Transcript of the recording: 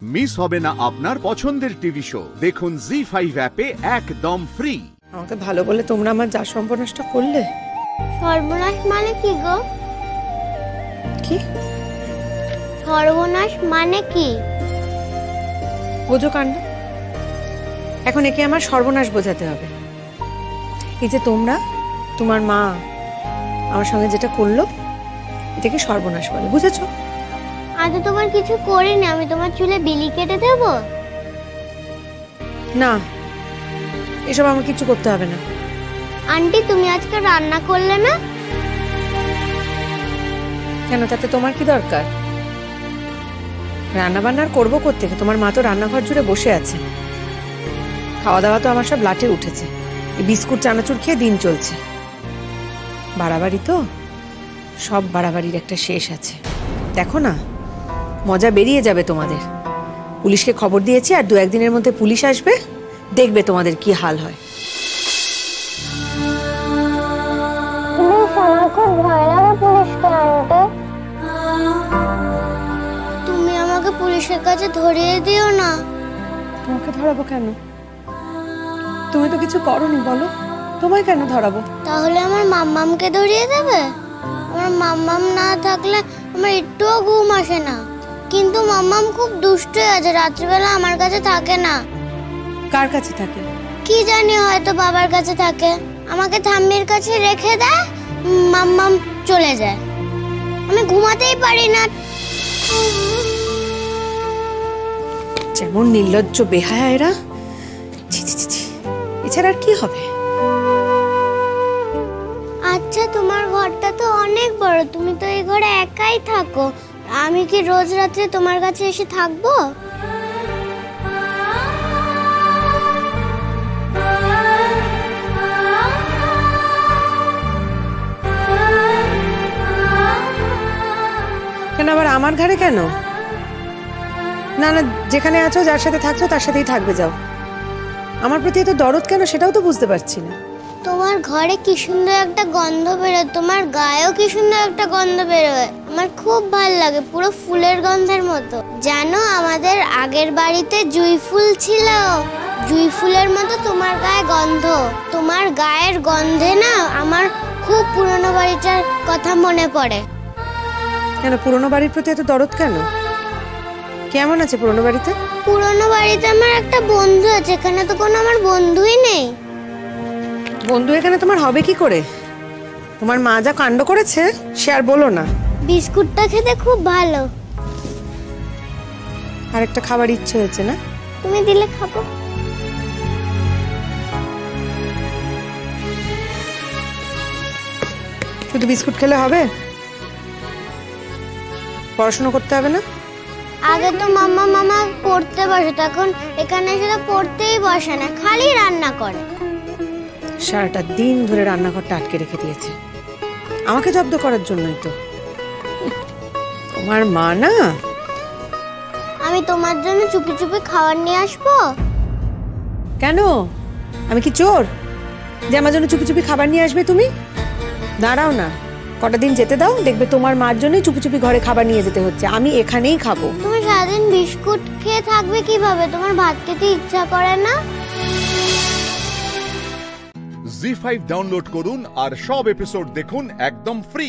Miss হবে না আপনার পছন্দের টিভি শো। দেখুন জি5 অ্যাপে একদম ফ্রি। আমাকে ভালো বলে তোমরা আমার যা সর্বনাশটা করলে। সর্বনাশ মানে কি গো? কি সর্বনাশ মানে কি? বোঝো কাণ্ড। এখন একে আমার সর্বনাশ বোঝাতে হবে। এই যে তোমরা, তোমার মা আমার সঙ্গে যেটা করলো, এটাকে সর্বনাশ বলে, বুঝেছো? আজ তোমার কিছু করিনি, আমি তোমার চুলে বিলি কেটে দেব? না, এসব আমার কিছু করতে হবে না। আন্টি, তুমি আজকে রান্না করলে না কেন? তাতে তোমার কি দরকার? রান্না বান্নার করবো কোত্থেকে? তোমার মা তো রান্নাঘর জুড়ে বসে আছে। খাওয়া দাওয়া তো আমার সব লাটে উঠেছে। এই বিস্কুট চানাচুর খেয়ে দিন চলছে। বাড়াবাড়ি তো, সব বাড়াবাড়ির একটা শেষ আছে। দেখো না, মজা বেরিয়ে যাবে তোমাদের। পুলিশকে খবর দিয়েছি, আর 2-1 দিনের মধ্যে পুলিশ আসবে, দেখবে তোমাদের কি হাল হয়। তুমি আমাকে পুলিশের কাছে ধরিয়ে দিও না। তোমাকে ধরাবো কেন? তুমি তো কিছু করোনি, বলো তোমায় কেন ধরাবো? তাহলে আমার মাম্মামকে ধরিয়ে দেবে? আমার মাম্মাম না থাকলে আমার একটুও ঘুম আসে না। কিন্তু মাম্মাম খুব দুষ্ট হয়ে আছে, রাত্রিবেলা আমার কাছে থাকে না। কার কাছে থাকে? কি জানি, হয়তো বাবার কাছে থাকে। আমাকে ঠাম্মির কাছে রেখে দেয়, মাম্মাম চলে যায়। আমি ঘুমাতেই পারি না। যেমন নির্লজ্জ বেহায়া এরা। ছি ছি ছি ছি। এছাড়া আর কি হবে? আচ্ছা, তোমার ঘরটা তো অনেক বড়, তুমি তো এই ঘরে একাই থাকো। আমি কি রোজ রাত্রে তোমার কাছে এসে থাকবো? কেন আবার আমার ঘরে কেন? না না, যেখানে আছো, যার সাথে থাকছো, তার সাথেই থাকবে, যাও। আমার প্রতি এত দরদ কেন, সেটাও তো বুঝতে পারছি না। তোমার ঘরে কি সুন্দর একটা গন্ধ বেরোয়, তোমার গায়েও কি সুন্দর একটা গন্ধ বেরোয়। আমার খুব ভালো লাগে, পুরো ফুলের গন্ধের মতো। জানো, আমাদের আগের বাড়িতে জুঁই ফুল ছিল। জুঁই ফুলের মতো তোমার গায়ে গন্ধ। তোমার গায়ের গন্ধে না আমার খুব পুরনো বাড়িটার কথা মনে পড়ে। কেন, পুরনো বাড়ির প্রতি এত দরদ কেন? কেমন আছে পুরনো বাড়িতে? পুরনো বাড়িতে আমার একটা বন্ধু আছে, এখানে তো কোনো আমার বন্ধুই নেই। বন্ধু এখানে তোমার হবে কি করে? তোমার মা যা কাণ্ড করেছে, সে আর বলো না। বিস্কুটটা খেতে খুব ভালো। আর একটা খাবার ইচ্ছে হয়েছে না? তুমি দিলে খাবো। শুধু বিস্কুট খেলে হবে? পড়াশোনা করতে হবে না? আগে তো মামা পড়তে বসে, এখন এখানে এসে তো পড়তেই বসে না, খালি রান্না করে। সারাটা দিন ধরে রান্নাঘরটা আটকে রেখে দিয়েছে, আমাকে জব্দ করার জন্যই তো। তোমার মা না। আমি তোমার জন্য চুপি চুপি খাবার নিয়ে আসবো? কেন? আমি কি চোর যে আমার জন্য চুপি চুপি খাবার নিয়ে আসবে তুমি? দাঁড়াও না, কটা দিন যেতে দাও, দেখবে তোমার মার জন্যই চুপি চুপি ঘরে খাবার নিয়ে যেতে হচ্ছে। আমি এখানেই খাবো। তুমি সারাদিন বিস্কুট খেয়ে থাকবে কিভাবে? তোমার ভাত খেতে ইচ্ছা করে না? জি5 ডাউনলোড করুন আর সব এপিসোড দেখুন একদম ফ্রি।